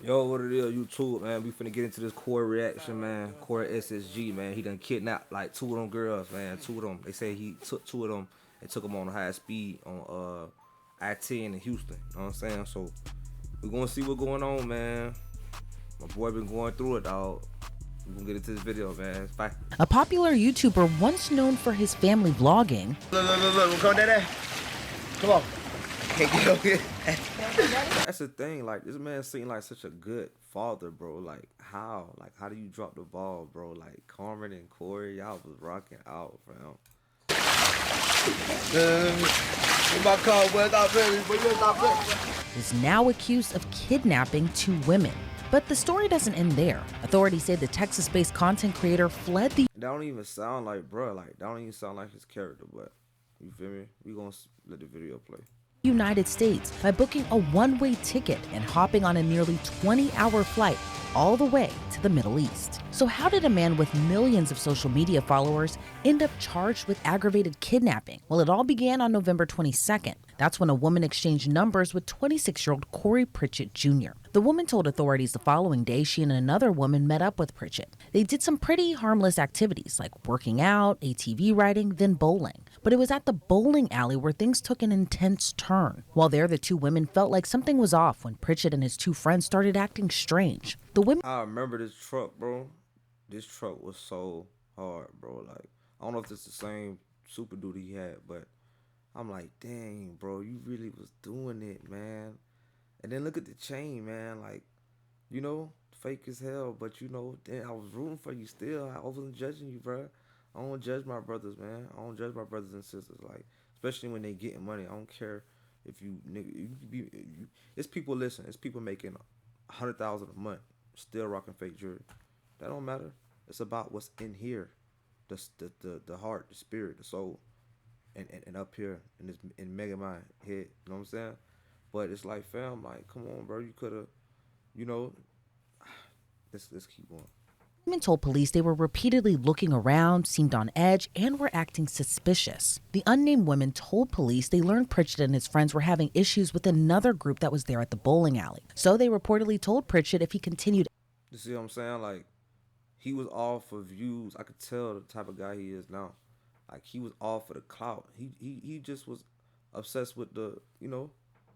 Yo, what it is, YouTube, man? We finna get into this Corey reaction, man. CoreySSG, man. He done kidnapped like 2 of them girls, man. 2 of them. They say he took 2 of them and took them on high speed on I-10 in Houston. You know what I'm saying? So we gonna see what's going on, man. My boy been going through it, dog. We gonna get into this video, man. Bye. A popular YouTuber once known for his family vlogging. Look, come down there. Come on. Can't get over here. That's the thing, like, this man seemed like such a good father, bro. Like, how do you drop the ball, bro? Like, Carmen and Corey, y'all was rocking out, fam. Is now accused of kidnapping 2 women. But the story doesn't end there. Authorities say the Texas-based content creator fled the That don't even sound like, bro. Like, that don't even sound like his character, but you feel me? We gonna let the video play. United States by booking a one-way ticket and hopping on a nearly 20-hour flight all the way to the Middle East. So how did a man with millions of social media followers end up charged with aggravated kidnapping? Well, it all began on November 22nd. That's when a woman exchanged numbers with 26-year-old Pritchett Jr. The woman told authorities the following day she and another woman met up with Pritchett. They did some pretty harmless activities like working out, ATV riding, then bowling. But it was at the bowling alley where things took an intense turn. While there, the 2 women felt like something was off when Pritchett and his 2 friends started acting strange. The women I remember this truck, bro. This truck was so hard, bro. Like, I don't know if it's the same Super Duty he had, but I'm like, dang, bro, you really was doing it, man. And then look at the chain, man. Like, you know, fake as hell, but you know, then I was rooting for you still. I wasn't judging you, bro. I don't judge my brothers, man. I don't judge my brothers and sisters, like, especially when they getting money. I don't care if you nigga. It's people. Listen, it's people making 100,000 a month, still rocking fake jewelry. That don't matter. It's about what's in here, the heart, the spirit, the soul, and up here in this in mega mind head. You know what I'm saying? But it's like, fam, like, come on, bro. You could have, you know. Let's keep going. Women told police they were repeatedly looking around, seemed on edge, and were acting suspicious. The unnamed women told police they learned Pritchett and his friends were having issues with another group that was there at the bowling alley. So they reportedly told Pritchett if he continued. You see what I'm saying? Like, he was all for views. I could tell the type of guy he is now. Like, he was all for the clout. He just was obsessed with the, you know,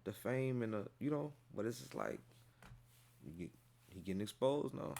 the fame and the, you know. But it's just like, he getting exposed now.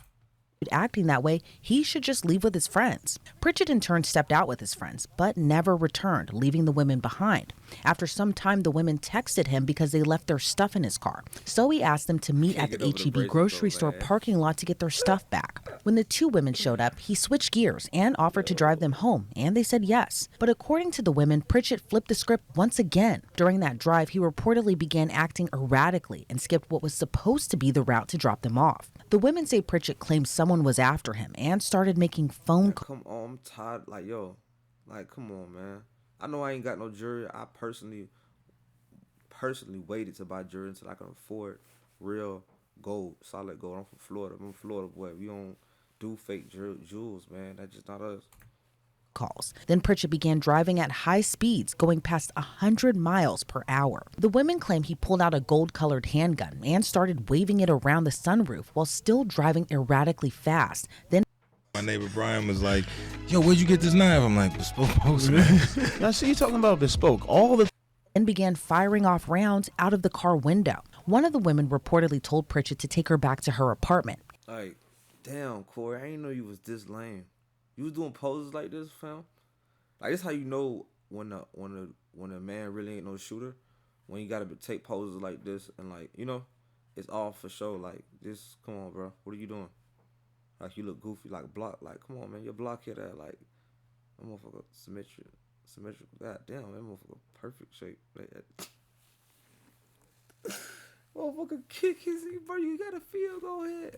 Acting that way, he should just leave with his friends. Pritchett in turn stepped out with his friends, but never returned, leaving the women behind. After some time, the women texted him because they left their stuff in his car. So he asked them to meet at the H-E-B grocery store parking lot to get their stuff back. When the 2 women showed up, he switched gears and offered to drive them home, and they said yes. But according to the women, Pritchett flipped the script once again. During that drive, he reportedly began acting erratically and skipped what was supposed to be the route to drop them off. The women say Pritchett claimed someone was after him and started making phone calls. Come on, I'm tired. Like, yo, like, come on, man. I know I ain't got no jewelry. I personally waited to buy jewelry until I can afford real gold, solid gold. I'm from Florida. I'm a Florida boy. We don't do fake jewels, man. That's just not us. Then Pritchett began driving at high speeds, going past 100 miles per hour. The women claim he pulled out a gold-colored handgun and started waving it around the sunroof while still driving erratically fast. Then my neighbor Brian was like, yo, where'd you get this knife? I'm like, Bespoke Post, man. Now see, you talking about Bespoke all the and began firing off rounds out of the car window. One of the women reportedly told Pritchett to take her back to her apartment. Like, damn, Corey, I didn't know you was this lame. You was doing poses like this, fam? Like, this how you know when a man really ain't no shooter. When you gotta take poses like this and, like, you know, it's all for show. Like, just, come on, bro. What are you doing? Like, you look goofy, like, block. Like, come on, man. Your block hit that, like, that motherfucker symmetrical. God damn, that motherfucker perfect shape. Motherfucker kick his, bro. You got a field goal head.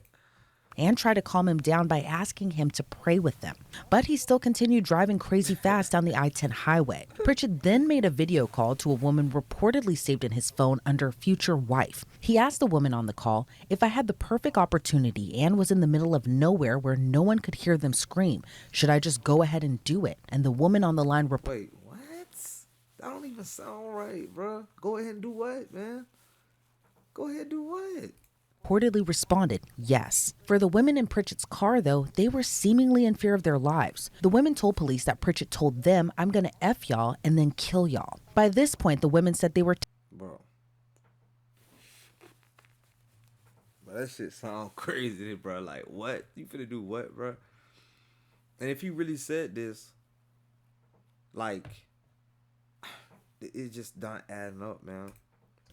And tried to calm him down by asking him to pray with them. But he still continued driving crazy fast down the I-10 highway. Pritchett then made a video call to a woman reportedly saved in his phone under future wife. He asked the woman on the call, if I had the perfect opportunity and was in the middle of nowhere where no one could hear them scream, should I just go ahead and do it? And the woman on the line Wait, what? That don't even sound right, bro. Go ahead and do what, man? Go ahead and do what? reportedly responded yes. For the women in Pritchett's car, though, they were seemingly in fear of their lives. The women told police that Pritchett told them, "I'm gonna F y'all and then kill y'all." By this point, the women said they were Bro. But that shit sound crazy, bro. Like, what? You finna do what, bro? And if he really said this, like, it's just not adding up, man.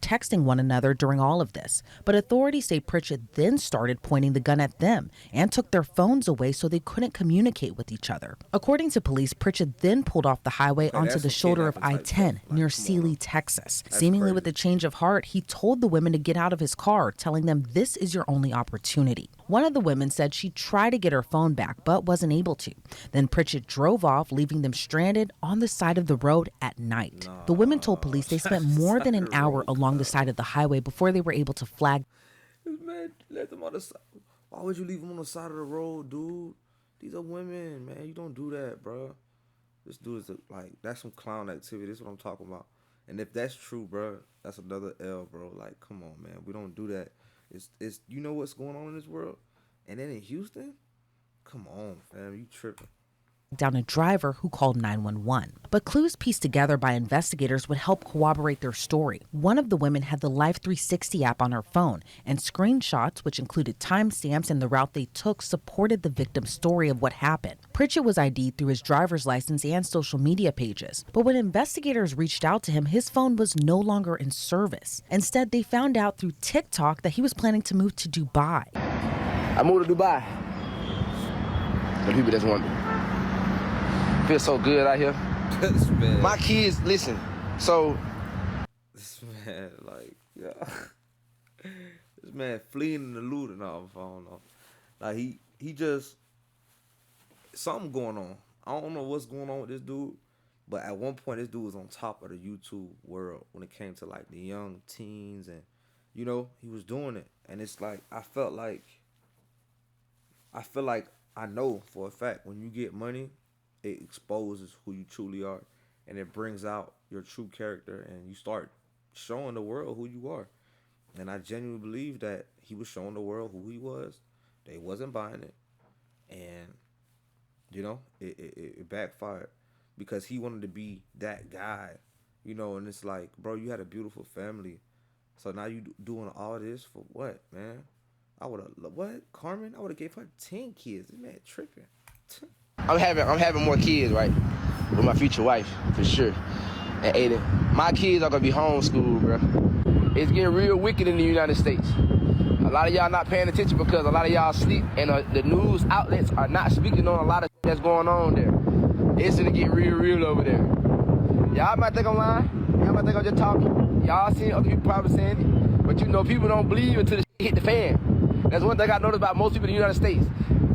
texting one another during all of this. But authorities say Pritchett then started pointing the gun at them and took their phones away so they couldn't communicate with each other. According to police, Pritchett then pulled off the highway onto the shoulder of I-10 near Sealy, Texas. Seemingly with a change of heart, he told the women to get out of his car, telling them this is your only opportunity. One of the women said she tried to get her phone back but wasn't able to. Then Pritchett drove off, leaving them stranded on the side of the road at night. The women told police they spent more than an hour along the side of the highway before they were able to flag. Man, let them on the side. Why would you leave them on the side of the road, dude? These are women, man. You don't do that, bro. This dude is like, that's some clown activity. That's what I'm talking about. And if that's true, bro, that's another L, bro. Like, come on, man. We don't do that. It's you know what's going on in this world? And then in Houston? Come on, fam. You tripping. Down a driver who called 911. But clues pieced together by investigators would help corroborate their story. One of the women had the Life 360 app on her phone, and screenshots, which included timestamps and the route they took, supported the victim's story of what happened. Pritchett was ID'd through his driver's license and social media pages. But when investigators reached out to him, his phone was no longer in service. Instead, they found out through TikTok that he was planning to move to Dubai. I moved to Dubai. The people just want feel so good out here. This man. My kids, listen. So this man, like, yeah. This man fleeing and eluding off. I don't know. Like he just something going on. I don't know what's going on with this dude, but at one point this dude was on top of the YouTube world when it came to like the young teens, and you know he was doing it, and it's like I feel like I know for a fact when you get money, it exposes who you truly are, and it brings out your true character, and you start showing the world who you are. And I genuinely believe that he was showing the world who he was. They wasn't buying it, and you know it backfired because he wanted to be that guy, you know. And it's like, bro, you had a beautiful family, so now you doing all this for what, man? I would have what, Carmen? I would have gave her 10 kids. This man tripping. I'm having more kids, right? With my future wife, for sure. And Aiden, my kids are gonna be homeschooled, bro. It's getting real wicked in the United States. A lot of y'all not paying attention because a lot of y'all sleep, and the news outlets are not speaking on a lot of that's going on there. It's gonna get real over there. Y'all might think I'm lying. Y'all might think I'm just talking. Y'all seen other people probably saying it, but you know people don't believe until the shit hit the fan. That's one thing I noticed about most people in the United States.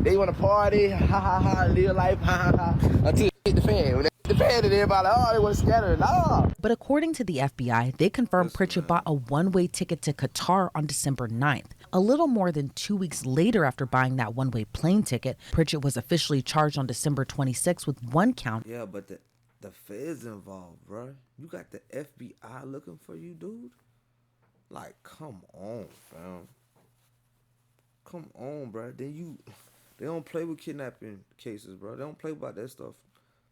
They want to party, live life, until it hit the fan. When they hit the fan, and everybody like, oh, they want to scatter. No. But according to the FBI, they confirmed Pritchett bought a one-way ticket to Qatar on December 9th. A little more than 2 weeks later after buying that one-way plane ticket, Pritchett was officially charged on December 26th with one count. Yeah, but the feds involved, bro. You got the FBI looking for you, dude. Like, come on, fam. Come on, bro. They don't play with kidnapping cases, bro. They don't play about that stuff.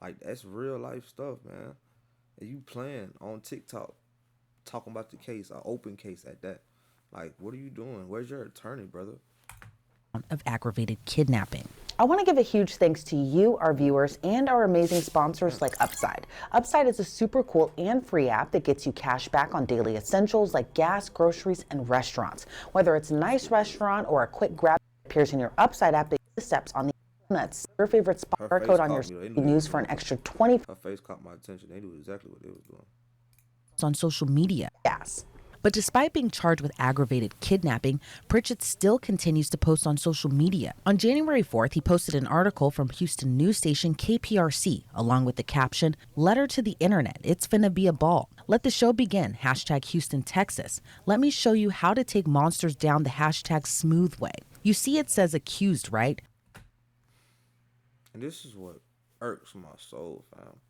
Like, that's real life stuff, man. And you playing on TikTok, talking about the case, an open case at that. Like, what are you doing? Where's your attorney, brother? Of aggravated kidnapping. I want to give a huge thanks to you, our viewers, and our amazing sponsors like Upside. Upside is a super cool and free app that gets you cash back on daily essentials like gas, groceries, and restaurants. Whether it's a nice restaurant or a quick grab, it appears in your Upside app that the steps on the nuts. Your favorite barcode on your news for an extra 20. Her face caught my attention. They knew exactly what they was doing. On social media. Yes. But despite being charged with aggravated kidnapping, Pritchett still continues to post on social media. On January 4th, he posted an article from Houston news station KPRC, along with the caption, "Letter to the internet, it's finna be a ball. Let the show begin, hashtag Houston, Texas. Let me show you how to take monsters down the hashtag smooth way." You see it says accused, right? And this is what irks my soul, fam.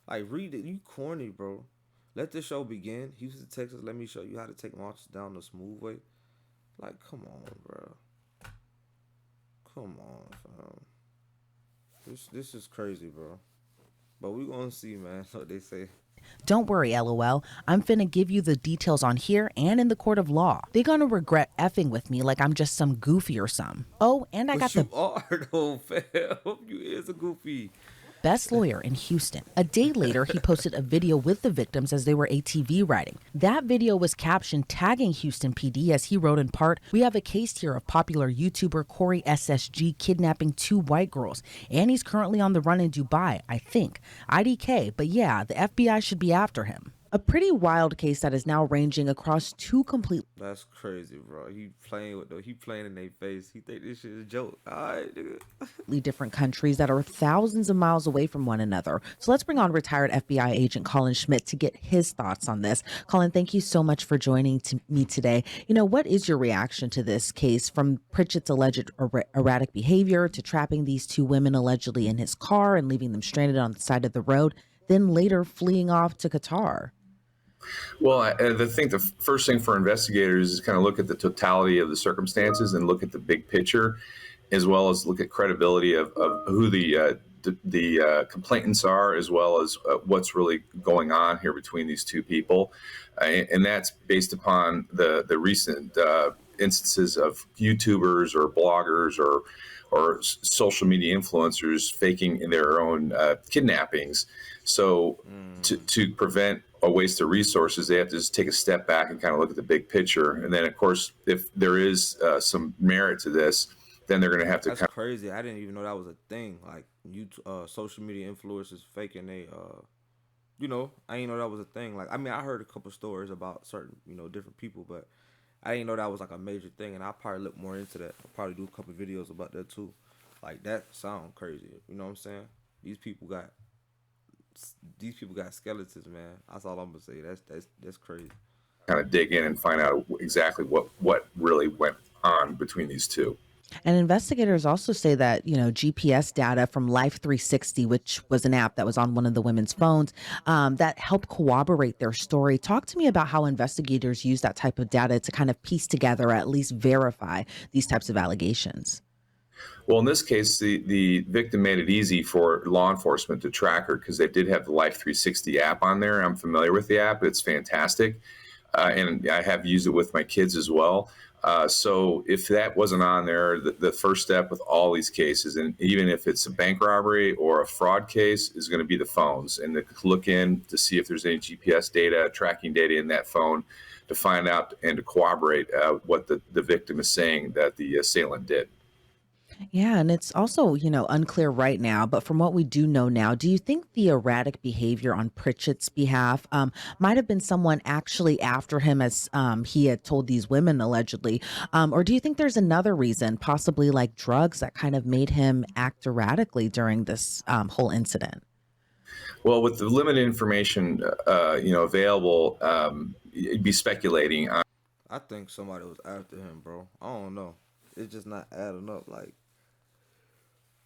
Like, read it. You corny, bro. Let the show begin. Houston, Texas, let me show you how to take monsters down the smooth way. Like, come on, bro. Come on, fam. This is crazy, bro. But we gonna see, man. What they say. Don't worry, LOL. I'm finna give you the details on here and in the court of law. They gonna regret effing with me like I'm just some goofy or some. Oh, and I got But you the are though, fam. You is a goofy. best lawyer in Houston. A day later, he posted a video with the victims as they were ATV riding. That video was captioned tagging Houston PD as he wrote in part, "We have a case here of popular YouTuber CoreySSG kidnapping 2 white girls, and he's currently on the run in Dubai, I think. IDK, but yeah, the FBI should be after him." A pretty wild case that is now ranging across 2 complete That's crazy, bro. He playing in their face. He think this shit is a joke. All right, nigga. different countries that are thousands of miles away from one another. So let's bring on retired FBI agent Colin Schmidt to get his thoughts on this. Colin, thank you so much for joining me today. You know, what is your reaction to this case, from Pritchett's alleged erratic behavior to trapping these 2 women allegedly in his car and leaving them stranded on the side of the road, then later fleeing off to Qatar? Well, I think the first thing for investigators is kind of look at the totality of the circumstances and look at the big picture, as well as look at credibility of who the complainants are, as well as what's really going on here between these 2 people. And that's based upon the recent instances of YouTubers or bloggers or social media influencers faking in their own kidnappings. So to prevent a waste of resources, they have to just take a step back and kind of look at the big picture. And then, of course, if there is some merit to this, then they're going to have to. That's crazy. I didn't even know that was a thing. Like, social media influencers faking they, I didn't know that was a thing. Like, I mean, I heard a couple stories about certain, different people, but I didn't know that was like a major thing. And I'll probably look more into that. I'll probably do a couple videos about that too. Like, that sound crazy. You know what I'm saying? These people got skeletons, man. That's all I'm gonna say. That's crazy. Kind of dig in and find out exactly what really went on between these 2. And investigators also say that, GPS data from Life 360, which was an app that was on one of the women's phones, that helped corroborate their story. Talk to me about how investigators use that type of data to kind of piece together, or at least verify these types of allegations. Well, in this case, the victim made it easy for law enforcement to track her because they did have the Life 360 app on there. I'm familiar with the app. It's fantastic. And I have used it with my kids as well. So if that wasn't on there, the first step with all these cases, and even if it's a bank robbery or a fraud case, is going to be the phones, and to look in to see if there's any GPS data, tracking data in that phone to find out and to corroborate what the victim is saying that the assailant did. Yeah, and it's also, unclear right now, but from what we do know now, do you think the erratic behavior on Pritchett's behalf might have been someone actually after him, as he had told these women allegedly? Or do you think there's another reason, possibly like drugs, that kind of made him act erratically during this whole incident? Well, with the limited information, available, you'd be speculating. I think somebody was after him, bro. I don't know. It's just not adding up. Like,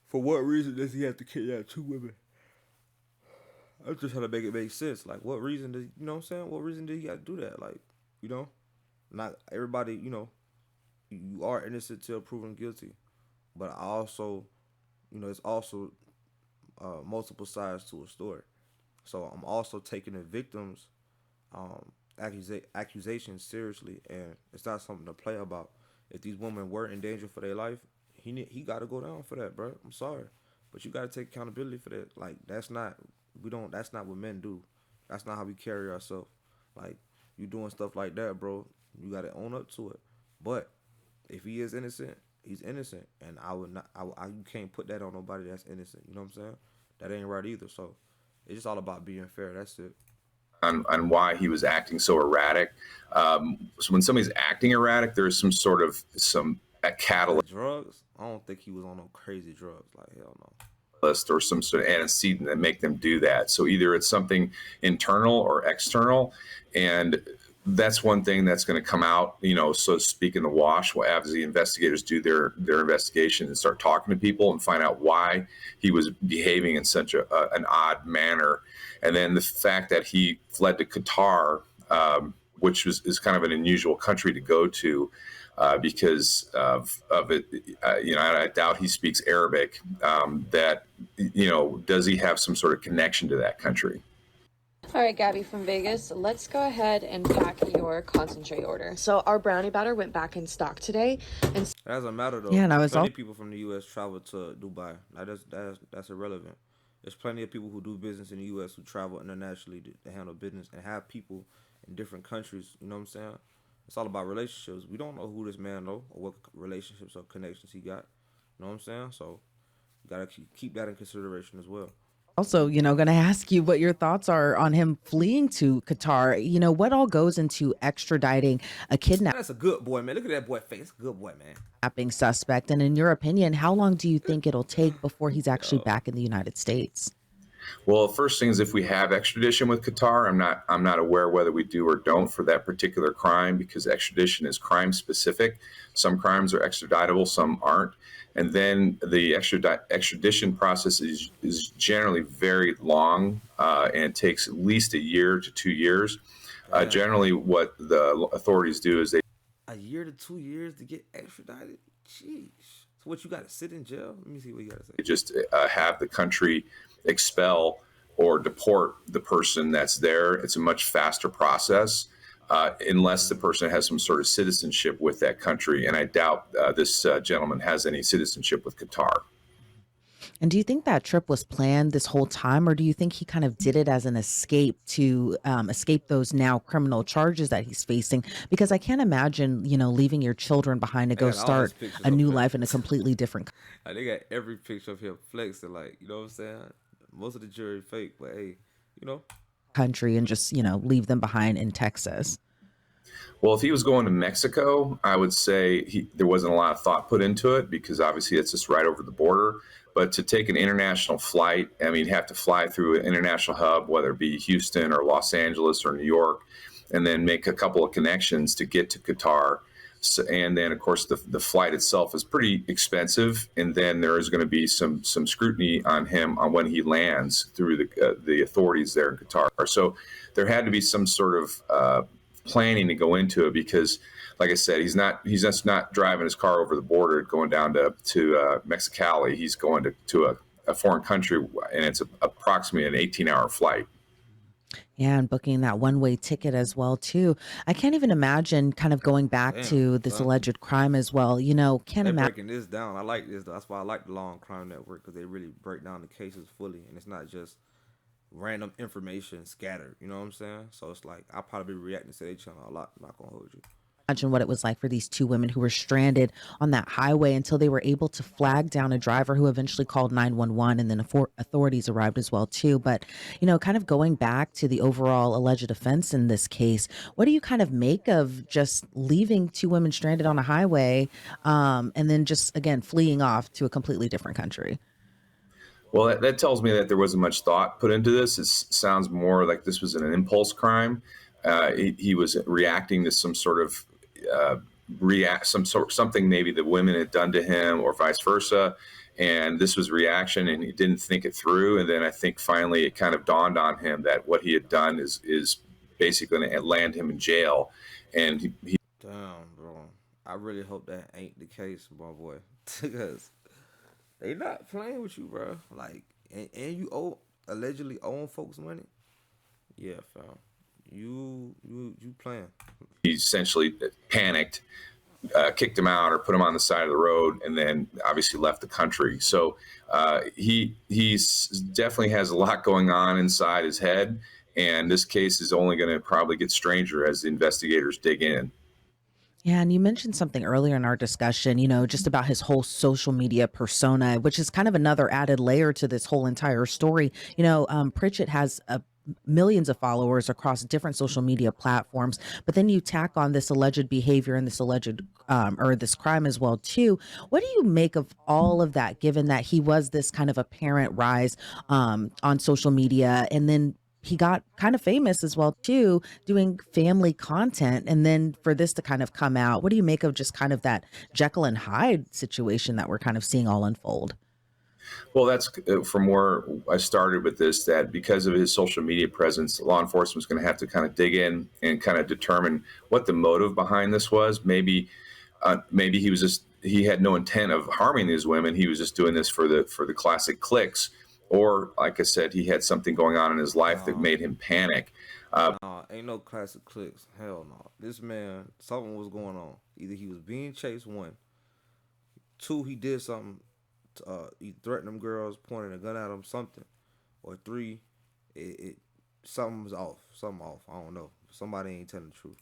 for what reason does he have to kidnap 2 women? I'm just trying to make it make sense. Like, what reason does, you know what I'm saying? What reason did he got to do that? Like, not everybody, you are innocent till proven guilty. But I also, it's also multiple sides to a story. So I'm also taking the victim's accusations seriously, and it's not something to play about. If these women were in danger for their life, he got to go down for that, bro. I'm sorry, but you got to take accountability for that. Like, that's not what men do. That's not how we carry ourselves. Like, you doing stuff like that, bro, you got to own up to it. But if he is innocent, he's innocent, and you can't put that on nobody that's innocent. You know what I'm saying? That ain't right either. So it's just all about being fair. That's it. On why he was acting so erratic. So when somebody's acting erratic, there's some catalyst. Drugs? I don't think he was on no crazy drugs. Like, hell no. Or some sort of antecedent that make them do that. So either it's something internal or external, and that's one thing that's going to come out, so to speak, in the wash as the investigators do their investigation and start talking to people and find out why he was behaving in such an odd manner. And then the fact that he fled to Qatar, which is kind of an unusual country to go to, because of it. I doubt he speaks Arabic. Does he have some sort of connection to that country? All right, Gabby from Vegas, let's go ahead and pack your concentrate order. So our brownie batter went back in stock today. And It doesn't matter though. Yeah, and I was Plenty all of people from the U.S. travel to Dubai. Now that's irrelevant. There's plenty of people who do business in the U.S. who travel internationally to handle business and have people in different countries. You know what I'm saying? It's all about relationships. We don't know who this man know or what relationships or connections he got. You know what I'm saying? So you gotta keep that in consideration as well. also, going to ask you what your thoughts are on him fleeing to Qatar. What all goes into extraditing a That's a good boy, man. Look at that boy face. Good boy, man. kidnapping suspect? And in your opinion, how long do you think it'll take before he's actually back in the United States? Well, first thing is, if we have extradition with Qatar, I'm not aware whether we do or don't for that particular crime, because extradition is crime specific. Some crimes are extraditable, some aren't. And then the extradition process is generally very long, and takes at least a year to 2 years. Generally, what the authorities do is A year to 2 years to get extradited? Jeez. So what, you got to sit in jail? Let me see what you got to say. just have the country expel or deport the person that's there. It's a much faster process, unless the person has some sort of citizenship with that country. And I doubt this gentleman has any citizenship with Qatar. And do you think that trip was planned this whole time, or do you think he kind of did it as an escape to escape those now criminal charges that he's facing? Because I can't imagine, leaving your children behind to go start a new life in a completely different They got every picture of him flexing, you know what I'm saying? Most of the jury fake, but hey, country and just, leave them behind in Texas. Well, if he was going to Mexico, I would say there wasn't a lot of thought put into it, because obviously it's just right over the border. But to take an international flight, you have to fly through an international hub, whether it be Houston or Los Angeles or New York, and then make a couple of connections to get to Qatar. So, and then, of course, the flight itself is pretty expensive. And then there is going to be some scrutiny on him on when he lands through the authorities there in Qatar. So there had to be some sort of planning to go into it, because, like I said, he's just not driving his car over the border going down to Mexicali. He's going to a foreign country, and it's approximately an 18-hour flight. Yeah, and booking that one-way ticket as well, too. I can't even imagine kind of going back to this alleged crime as well. Can't They're imagine. breaking this down. I like this, though. That's why I like the Law and Crime Network, because they really break down the cases fully, and it's not just random information scattered. You know what I'm saying? So it's like, I'll probably be reacting to their channel a lot. I'm not going to hold you. Imagine what it was like for these two women who were stranded on that highway until they were able to flag down a driver who eventually called 911, and then authorities arrived as well too. But kind of going back to the overall alleged offense in this case, what do you kind of make of just leaving two women stranded on a highway, and then just again fleeing off to a completely different country? Well, that tells me that there wasn't much thought put into this. It sounds more like this was an impulse crime. He was reacting to some sort of something maybe the women had done to him, or vice versa, and this was reaction, and he didn't think it through. And then I think finally it kind of dawned on him that what he had done is basically going to land him in jail. And he Damn, bro. I really hope that ain't the case, my boy, because they not playing with you, bro. And you allegedly own folks money. Yeah, fam. You playing. He essentially panicked, kicked him out or put him on the side of the road, and then obviously left the country. So he's definitely has a lot going on inside his head, and this case is only going to probably get stranger as the investigators dig in. Yeah, and you mentioned something earlier in our discussion, just about his whole social media persona, which is kind of another added layer to this whole entire story. Pritchett has millions of followers across different social media platforms, but then you tack on this alleged behavior and this alleged or this crime as well too. What do you make of all of that, given that he was this kind of apparent rise on social media, and then he got kind of famous as well too, doing family content, and then for this to kind of come out? What do you make of just kind of that Jekyll and Hyde situation that we're kind of seeing all unfold? Well, that's from where I started with this, that because of his social media presence, law enforcement was going to have to kind of dig in and kind of determine what the motive behind this was. Maybe maybe he had no intent of harming these women. He was just doing this for the classic clicks, or like I said, he had something going on in his life that made him panic. Nah, ain't no classic clicks. Hell no. This man, something was going on. Either he was being chased, one. Two, he did something. He threatened them girls, pointed a gun at them, something. Or three, something was off. Something off. I don't know. Somebody ain't telling the truth.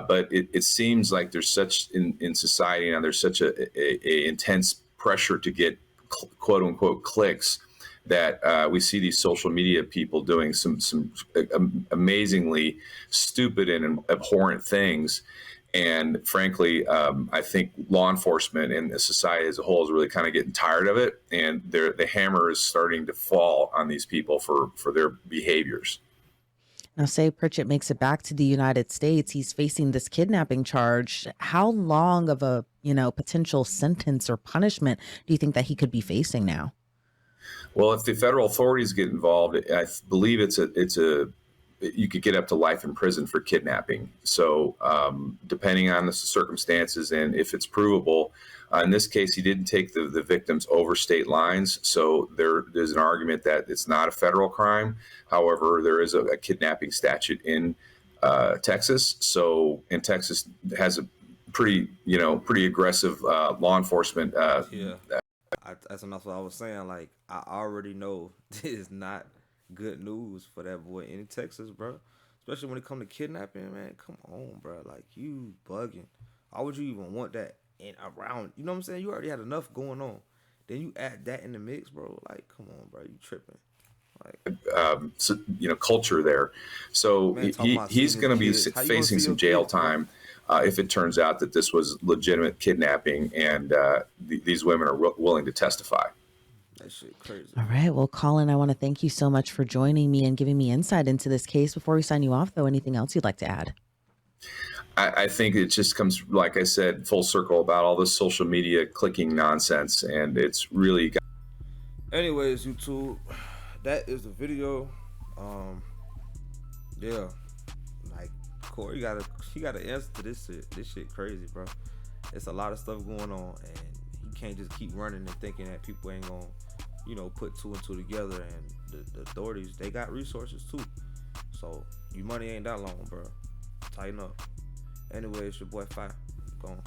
But it seems like there's such in society now, there's such a intense pressure to get quote unquote clicks that we see these social media people doing some amazingly stupid and abhorrent things. And frankly, I think law enforcement and the society as a whole is really kind of getting tired of it. And the hammer is starting to fall on these people for their behaviors. Now, say Pritchett makes it back to the United States, he's facing this kidnapping charge. How long of a, potential sentence or punishment do you think that he could be facing now? Well, if the federal authorities get involved, I believe you could get up to life in prison for kidnapping. So depending on the circumstances and if it's provable, in this case, he didn't take the victims over state lines. So there's an argument that it's not a federal crime. However, there is a kidnapping statute in Texas. So, and Texas has a pretty aggressive law enforcement. That's enough what I was saying. Like, I already know this is not good news for that boy in Texas, bro. Especially when it come to kidnapping, man. Come on, bro. Like, you bugging. Why would you even want that in around? You know what I'm saying? You already had enough going on. Then you add that in the mix, bro. Like, come on, bro. You tripping. Like, culture there. So man, he's going to be facing some jail time if it turns out that this was legitimate kidnapping and these women are willing to testify. That shit crazy. All right. Well, Colin, I want to thank you so much for joining me and giving me insight into this case. Before we sign you off, though, anything else you'd like to add? I think it just comes, like I said, full circle about all this social media clicking nonsense, and it's really. Anyways, YouTube, that is the video. Yeah, like Corey he got an answer to this shit. This shit crazy, bro. It's a lot of stuff going on, and he can't just keep running and thinking that people ain't gonna, put two and two together. And the authorities, they got resources too. So your money ain't that long, bro. Tighten up. Anyway, it's your boy Fi. Go on.